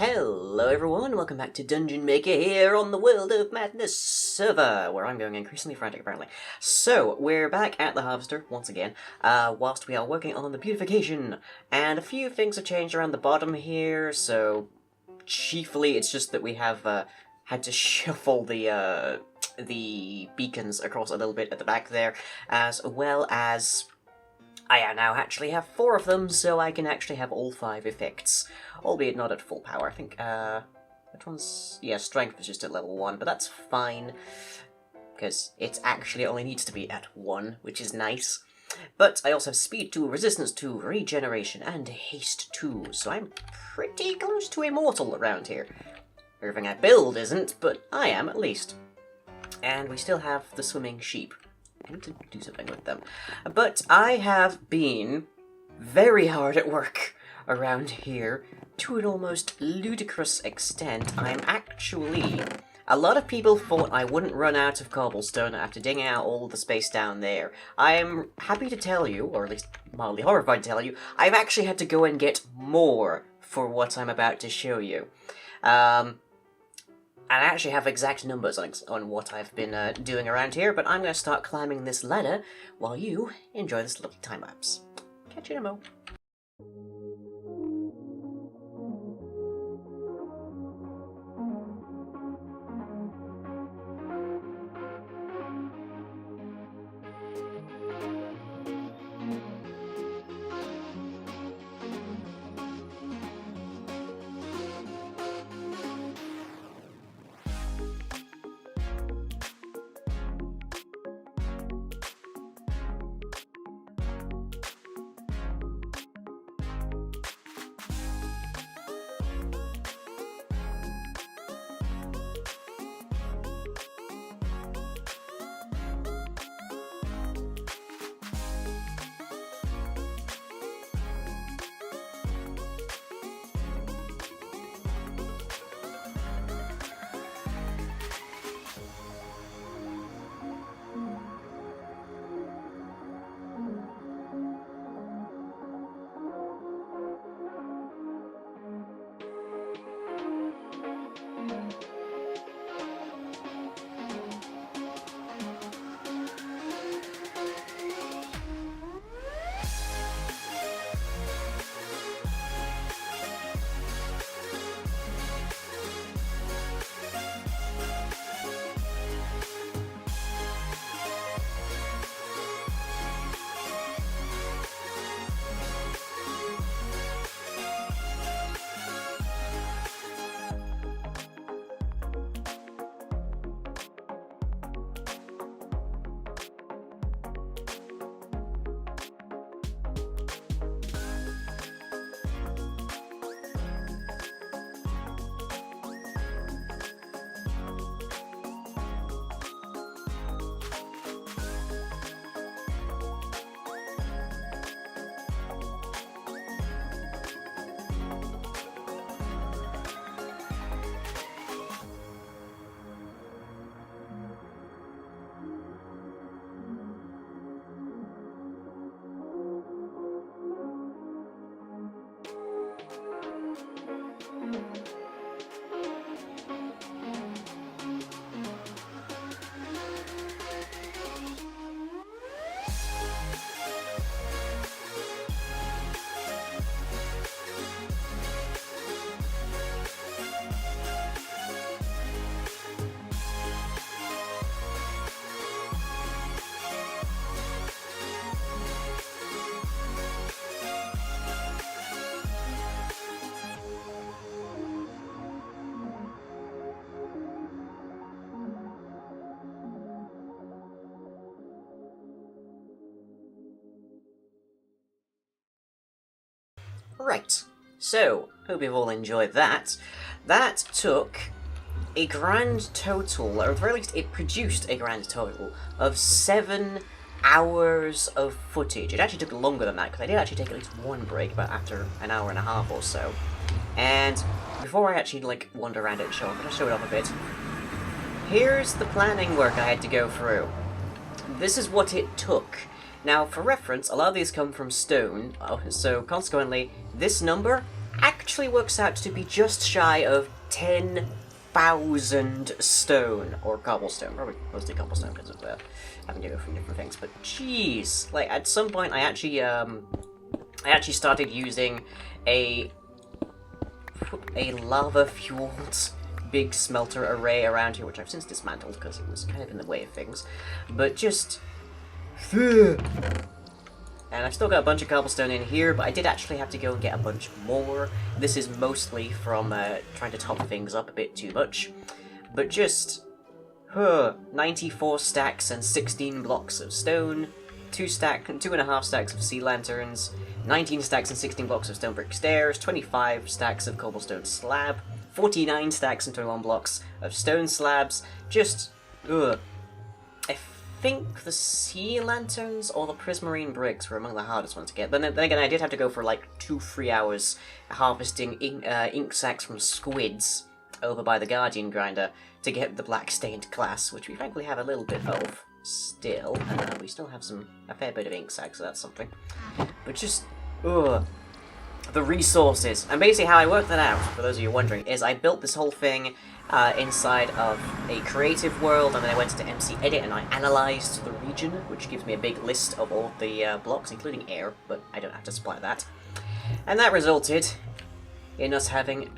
Hello everyone, welcome back to Dungeon Maker here on the World of Madness server, where I'm going increasingly frantic apparently. So, we're back at the Harvester, once again, whilst we are working on the beautification, and a few things have changed around the bottom here, so chiefly it's just that we have had to shuffle the beacons across a little bit at the back there, as well as I now actually have 4 of them, so I can actually have all 5 effects, albeit not at full power. I think, which one's... yeah, strength is just at level 1, but that's fine, because it actually only needs to be at 1, which is nice. But I also have speed 2, resistance 2, regeneration, and haste 2, so I'm pretty close to immortal around here. Everything I build isn't, but I am at least. And we still have the swimming sheep. I need to do something with them. But I have been very hard at work around here to an almost ludicrous extent. I'm actually... a lot of people thought I wouldn't run out of cobblestone after digging out all the space down there. I'm happy to tell you, or at least mildly horrified to tell you, I've actually had to go and get more for what I'm about to show you. And I actually have exact numbers on what I've been doing around here, but I'm going to start climbing this ladder while you enjoy this lovely time-lapse. Catch you in a mo. Right, so, hope you've all enjoyed that. That took a grand total, or at the very least it produced a grand total, of 7 hours of footage. It actually took longer than that, because I did actually take at least one break, about after an hour and a half or so. And before I actually, wander around it and show it, I'll show it off a bit. Here's the planning work I had to go through. This is what it took. Now, for reference, a lot of these come from stone, so consequently, this number actually works out to be just shy of 10,000 stone, or cobblestone, probably mostly cobblestone because of having to go from different things, but jeez, like, at some point I actually started using a lava-fueled big smelter array around here, which I've since dismantled because it was kind of in the way of things, but just... And I've still got a bunch of cobblestone in here, but I did actually have to go and get a bunch more. This is mostly from trying to top things up a bit too much. But just... 94 stacks and 16 blocks of stone, 2.5 stacks of sea lanterns, 19 stacks and 16 blocks of stone brick stairs, 25 stacks of cobblestone slab, 49 stacks and 21 blocks of stone slabs. Just... I think the sea lanterns or the prismarine bricks were among the hardest ones to get. But then again, I did have to go for like 2-3 hours harvesting ink sacs from squids over by the Guardian Grinder to get the black stained glass, which we frankly have a little bit of still. We still have a fair bit of ink sacs, so that's something. But just, the resources. And basically how I worked that out, for those of you wondering, is I built this whole thing inside of a creative world, and then I went to MC Edit and I analyzed the region, which gives me a big list of all the blocks, including air, but I don't have to supply that. And that resulted in us having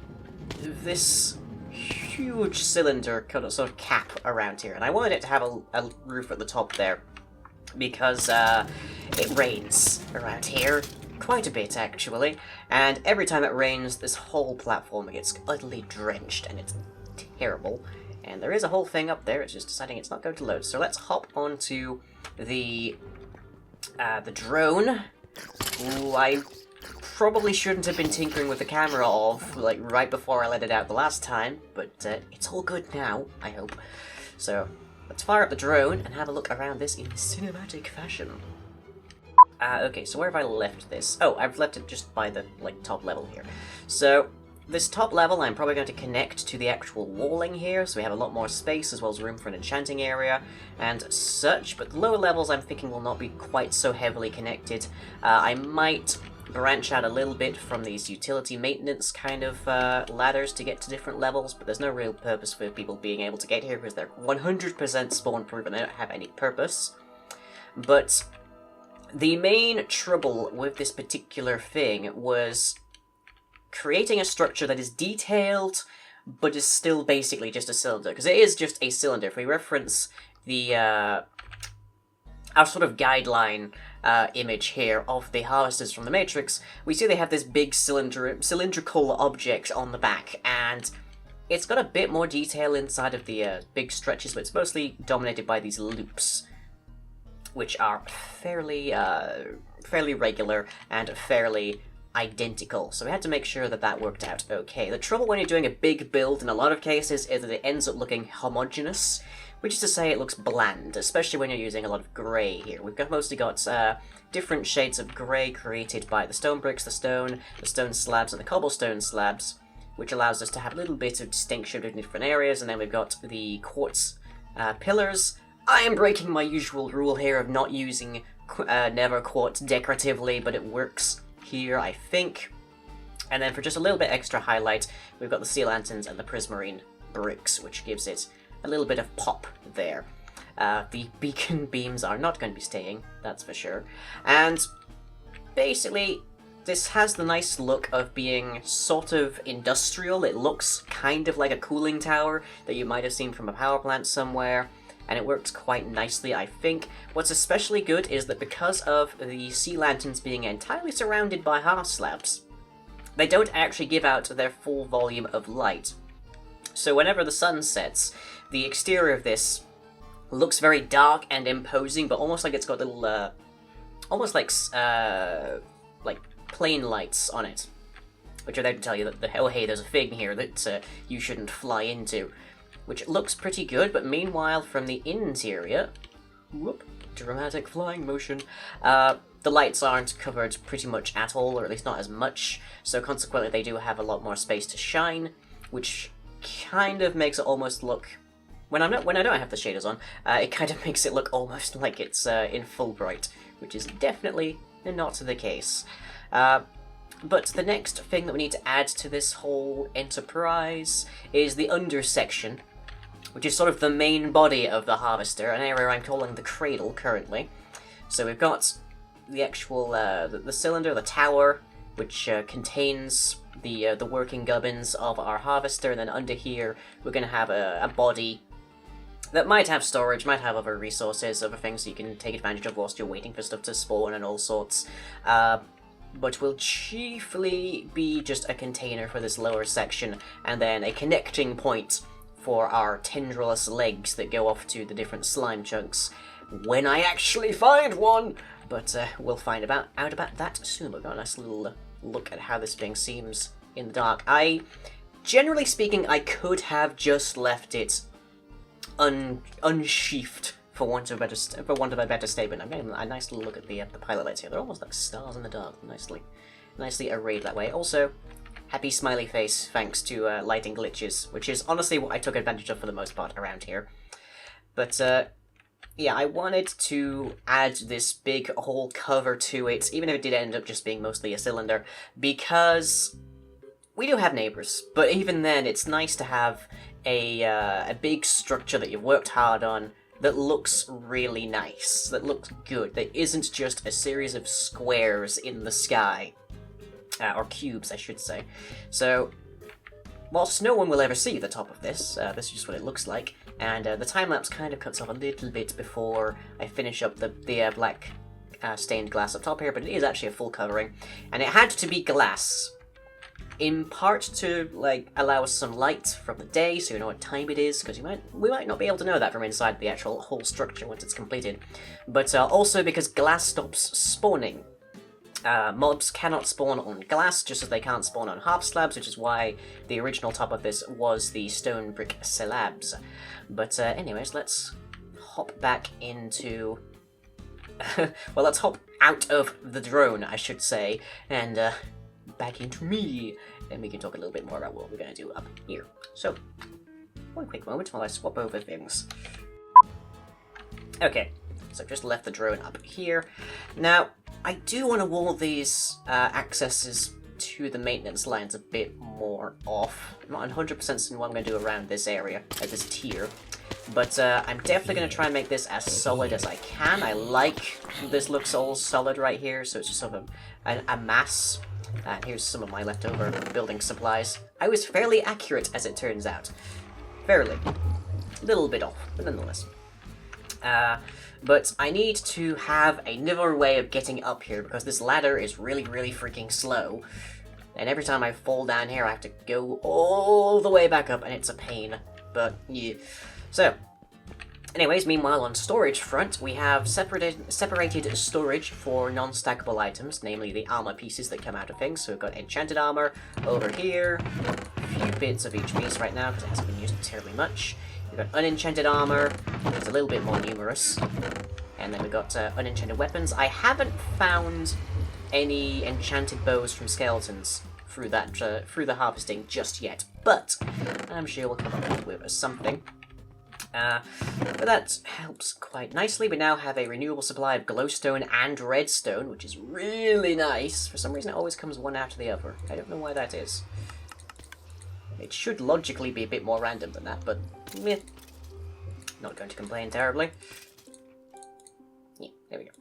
this huge cylinder sort of cap around here, and I wanted it to have a roof at the top there, because it rains around here quite a bit, actually, and every time it rains, this whole platform gets utterly drenched, and it's terrible. And there is a whole thing up there, it's just deciding it's not going to load. So let's hop onto the drone. Ooh, I probably shouldn't have been tinkering with the camera like, right before I let it out the last time, but it's all good now, I hope. So, let's fire up the drone and have a look around this in cinematic fashion. Okay, so where have I left this? Oh, I've left it just by the, like, top level here. So, this top level I'm probably going to connect to the actual walling here, so we have a lot more space as well as room for an enchanting area and such, but the lower levels I'm thinking will not be quite so heavily connected. I might branch out a little bit from these utility maintenance kind of ladders to get to different levels, but there's no real purpose for people being able to get here because they're 100% spawn proof and they don't have any purpose. But the main trouble with this particular thing was creating a structure that is detailed, but is still basically just a cylinder, because it is just a cylinder. If we reference the our sort of guideline image here of the harvesters from the Matrix, we see they have this big cylindrical object on the back, and it's got a bit more detail inside of the big stretches, but it's mostly dominated by these loops, which are fairly regular and fairly identical. So we had to make sure that that worked out okay. The trouble when you're doing a big build in a lot of cases is that it ends up looking homogeneous, which is to say it looks bland, especially when you're using a lot of grey here. We've mostly got different shades of grey created by the stone bricks, the stone slabs, and the cobblestone slabs, which allows us to have a little bit of distinction in different areas, and then we've got the quartz pillars. I am breaking my usual rule here of not using nether quartz decoratively, but it works here, I think. And then for just a little bit extra highlight, we've got the sea lanterns and the prismarine bricks, which gives it a little bit of pop there. The beacon beams are not going to be staying, that's for sure. And basically, this has the nice look of being sort of industrial. It looks kind of like a cooling tower that you might have seen from a power plant somewhere, and it works quite nicely, I think. What's especially good is that because of the sea lanterns being entirely surrounded by hearth slabs, they don't actually give out their full volume of light. So whenever the sun sets, the exterior of this looks very dark and imposing, but almost like it's got little, almost like plane lights on it, which are there to tell you that, oh hey, there's a thing here that you shouldn't fly into, which looks pretty good. But meanwhile, from the interior, whoop, dramatic flying motion, the lights aren't covered pretty much at all, or at least not as much, so consequently they do have a lot more space to shine, which kind of makes it almost look, when I don't have the shaders on, it kind of makes it look almost like it's in full bright, which is definitely not the case. But the next thing that we need to add to this whole enterprise is the undersection, which is sort of the main body of the harvester, an area I'm calling the cradle currently. So we've got the actual, the cylinder, the tower, which contains the working gubbins of our harvester, and then under here we're going to have a body that might have storage, might have other resources, other things you can take advantage of whilst you're waiting for stuff to spawn and all sorts. But will chiefly be just a container for this lower section, and then a connecting point for our tendrillous legs that go off to the different slime chunks when I actually find one! But we'll find out about that soon. We've got a nice little look at how this thing seems in the dark. Generally speaking, I could have just left it unsheathed, for want of a better statement. I'm getting a nice little look at the pilot lights here. They're almost like stars in the dark, nicely arrayed that way. Also, happy smiley face thanks to lighting glitches, which is honestly what I took advantage of for the most part around here. But yeah, I wanted to add this big whole cover to it, even if it did end up just being mostly a cylinder, because we do have neighbors, but even then it's nice to have a big structure that you've worked hard on that looks really nice, that looks good, that isn't just a series of squares in the sky. Or cubes, I should say. So, whilst no one will ever see the top of this, this is just what it looks like, and the time-lapse kind of cuts off a little bit before I finish up the black stained glass up top here, but it is actually a full covering, and it had to be glass, in part to allow us some light from the day, so you know what time it is, because we might not be able to know that from inside the actual whole structure once it's completed, but also because glass stops spawning. Mobs cannot spawn on glass, just as they can't spawn on half slabs, which is why the original top of this was the stone brick slabs. But anyways, let's hop back into... well, let's hop out of the drone, I should say, and back into me, and we can talk a little bit more about what we're going to do up here. So, one quick moment while I swap over things. Okay, so I've just left the drone up here. Now, I do want to wall these accesses to the maintenance lines a bit more off. I'm not 100% certain what I'm going to do around this area, this tier. But I'm definitely going to try and make this as solid as I can. I like this looks all solid right here, so it's just sort of a mass. And here's some of my leftover building supplies. I was fairly accurate, as it turns out. Fairly. A little bit off, but nonetheless. But I need to have another way of getting up here, because this ladder is really, really freaking slow. And every time I fall down here, I have to go all the way back up, and it's a pain. But, yeah. So, anyways, meanwhile, on storage front, we have separated storage for non-stackable items, namely the armor pieces that come out of things. So we've got enchanted armor over here, a few bits of each piece right now, because it hasn't been used terribly much. We've got unenchanted armor, it's a little bit more numerous. And then we've got unenchanted weapons. I haven't found any enchanted bows from skeletons through the harvesting just yet, but I'm sure we'll come up with something. But that helps quite nicely. We now have a renewable supply of glowstone and redstone, which is really nice. For some reason it always comes one after the other. I don't know why that is. It should logically be a bit more random than that, but meh. Not going to complain terribly. Yeah, there we go.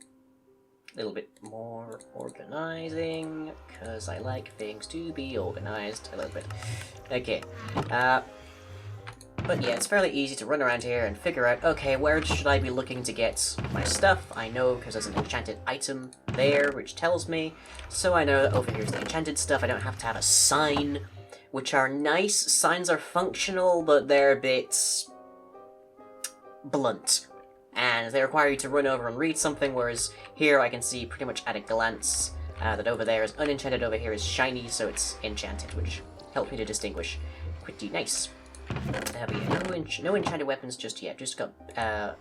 A little bit more organizing, because I like things to be organized a little bit. Okay, but yeah, it's fairly easy to run around here and figure out, okay, where should I be looking to get my stuff? I know because there's an enchanted item there, which tells me, so I know that over here's the enchanted stuff. I don't have to have a sign, which are nice. Signs are functional, but they're a bit blunt, and they require you to run over and read something, whereas here I can see pretty much at a glance that over there is unenchanted, over here is shiny, so it's enchanted, which helps me to distinguish. Pretty nice. But yeah, no enchanted weapons just yet, just got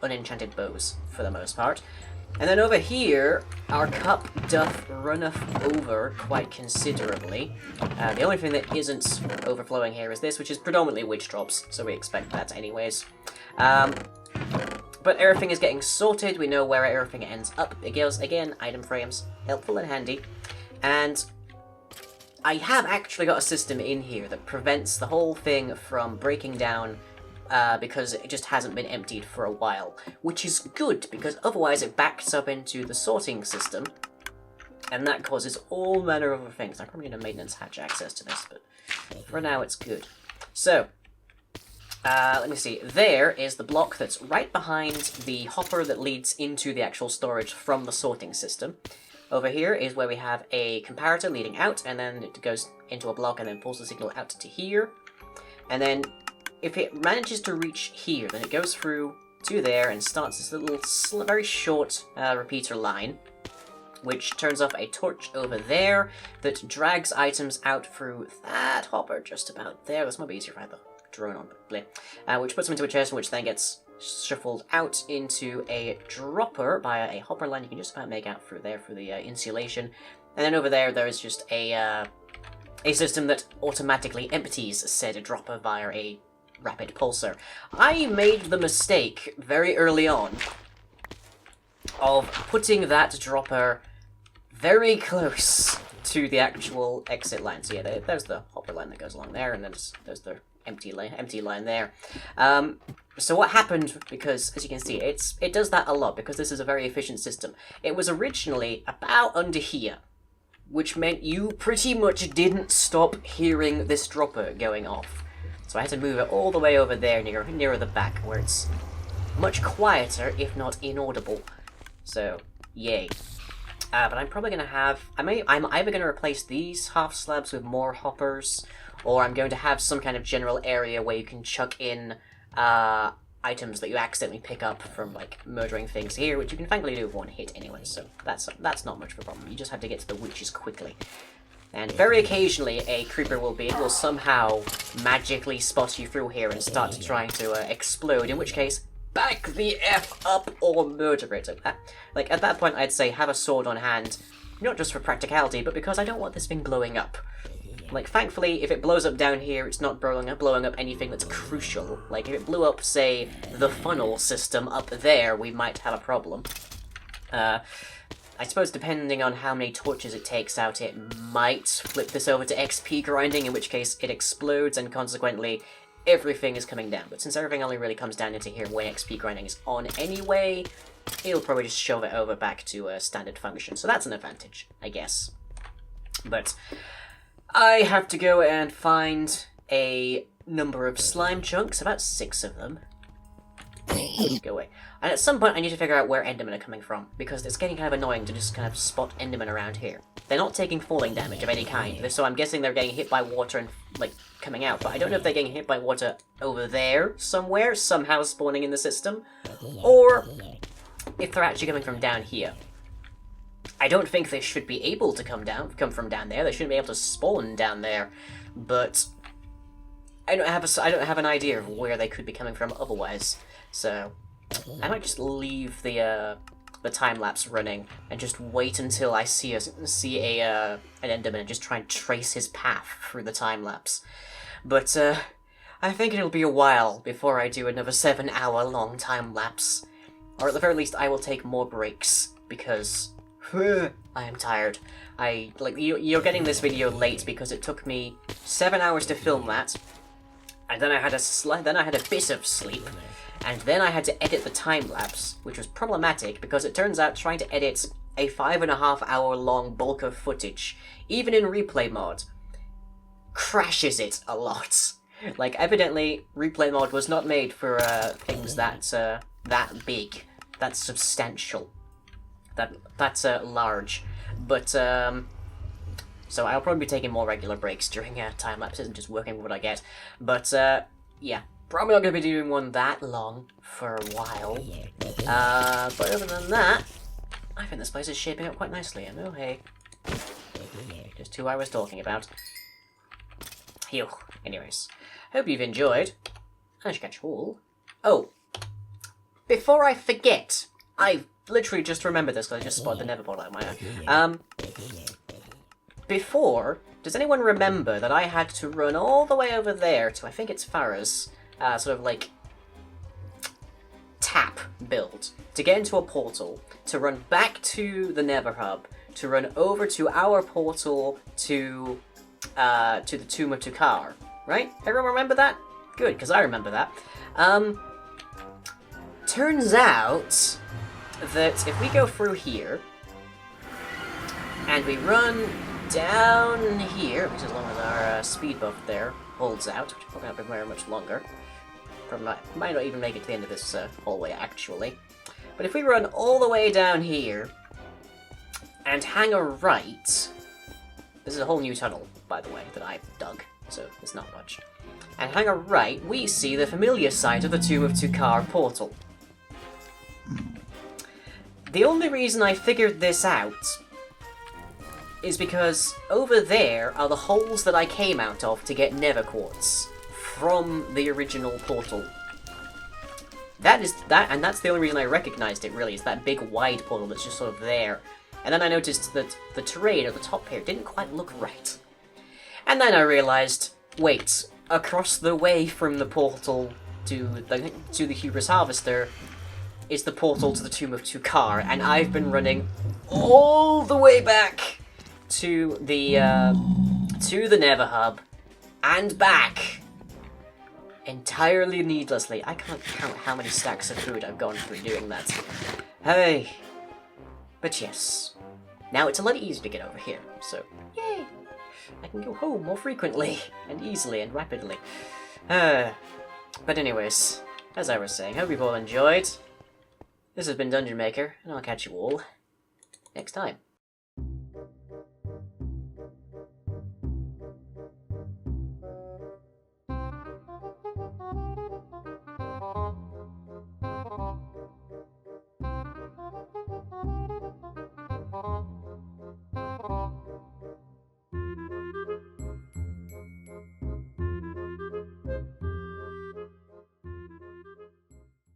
unenchanted bows for the most part. And then over here, our cup doth runneth over quite considerably. The only thing that isn't overflowing here is this, which is predominantly witch drops, so we expect that anyways. But everything is getting sorted, we know where everything ends up. It goes, again, item frames, helpful and handy. And I have actually got a system in here that prevents the whole thing from breaking down because it just hasn't been emptied for a while, which is good because otherwise it backs up into the sorting system, and that causes all manner of other things. I probably need a maintenance hatch access to this, but for now it's good. So, let me see. There is the block that's right behind the hopper that leads into the actual storage from the sorting system. Over here is where we have a comparator leading out, and then it goes into a block and then pulls the signal out to here. And then, if it manages to reach here, then it goes through to there and starts this little, very short repeater line, which turns off a torch over there that drags items out through that hopper just about there. This might be easier if I had the drone on, but bleh. Which puts them into a chest, which then gets shuffled out into a dropper via a hopper line you can just about make out through there, through the insulation. And then over there is just a system that automatically empties said dropper via a rapid pulsar. I made the mistake very early on of putting that dropper very close to the actual exit line. So yeah, there's the hopper line that goes along there, and then there's the empty line there. So what happened, because as you can see, it does that a lot because this is a very efficient system. It was originally about under here, which meant you pretty much didn't stop hearing this dropper going off. So I had to move it all the way over there, nearer the back, where it's much quieter, if not inaudible. So, yay. But I'm probably going to have... I'm either going to replace these half slabs with more hoppers, or I'm going to have some kind of general area where you can chuck in items that you accidentally pick up from, like, murdering things here, which you can thankfully do with one hit anyway, so that's not much of a problem. You just have to get to the witches quickly. And very occasionally, a creeper will somehow magically spot you through here and start trying to explode, in which case, back the F up or murder it. Like, at that point, I'd say have a sword on hand, not just for practicality, but because I don't want this thing blowing up. Like, thankfully, if it blows up down here, it's not blowing up anything that's crucial. Like, if it blew up, say, the funnel system up there, we might have a problem. I suppose depending on how many torches it takes out, it might flip this over to XP grinding, in which case it explodes and consequently everything is coming down. But since everything only really comes down into here when XP grinding is on anyway, it'll probably just shove it over back to a standard function. So that's an advantage, I guess. But I have to go and find a number of slime chunks, about 6 of them. Go away. And at some point I need to figure out where Endermen are coming from, because it's getting kind of annoying to just kind of spot Endermen around here. They're not taking falling damage of any kind, so I'm guessing they're getting hit by water and, like, coming out, but I don't know if they're getting hit by water over there somewhere, somehow spawning in the system, or if they're actually coming from down here. I don't think they should be able to come from down there, they shouldn't be able to spawn down there, but I don't have an idea of where they could be coming from otherwise, so I might just leave the time-lapse running and just wait until I see an Enderman and just try and trace his path through the time-lapse. But I think it'll be a while before I do another 7-hour-long time-lapse. Or at the very least, I will take more breaks, because I am tired. You're getting this video late because it took me 7 hours to film that, and then I had a bit of sleep. And then I had to edit the time-lapse, which was problematic because it turns out trying to edit a 5.5-hour long bulk of footage, even in replay mode, crashes it a lot. Like, evidently, replay mode was not made for things that big, that substantial, that's large. But, so I'll probably be taking more regular breaks during time-lapses and just working with what I get. But, yeah. Probably not going to be doing one that long for a while. But other than that, I think this place is shaping up quite nicely. And oh hey, just who I was talking about. Phew. Anyways, hope you've enjoyed. I should catch all. Oh, before I forget, I literally just remembered this because I just spotted the nether portal out of my eye. Before, does anyone remember that I had to run all the way over there to, I think it's Farah's, sort of like tap build to get into a portal, to run back to the Nether Hub, to run over to our portal to to the Tomb of Tukar, right? Everyone remember that? Good, because I remember that. Turns out that if we go through here, and we run down here, which as long as our speed buff there holds out, which probably not be very much longer, might not even make it to the end of this hallway, actually. But if we run all the way down here, and hang a right, this is a whole new tunnel, by the way, that I've dug, so it's not much. And hang a right, we see the familiar site of the Tomb of Tukar portal. The only reason I figured this out is because over there are the holes that I came out of to get Nether Quartz from the original portal. And that's the only reason I recognized it, really, is that big wide portal that's just sort of there. And then I noticed that the terrain at the top here didn't quite look right. And then I realized, wait, across the way from the portal to the Hubris Harvester is the portal to the Tomb of Tukar, and I've been running all the way back to the Nether Hub and back entirely needlessly. I can't count how many stacks of food I've gone through doing that. Hey, but yes, now it's a lot easier to get over here. So yay! I can go home more frequently and easily and rapidly. But anyways, as I was saying, hope you've all enjoyed. This has been Dungeon Maker, and I'll catch you all next time.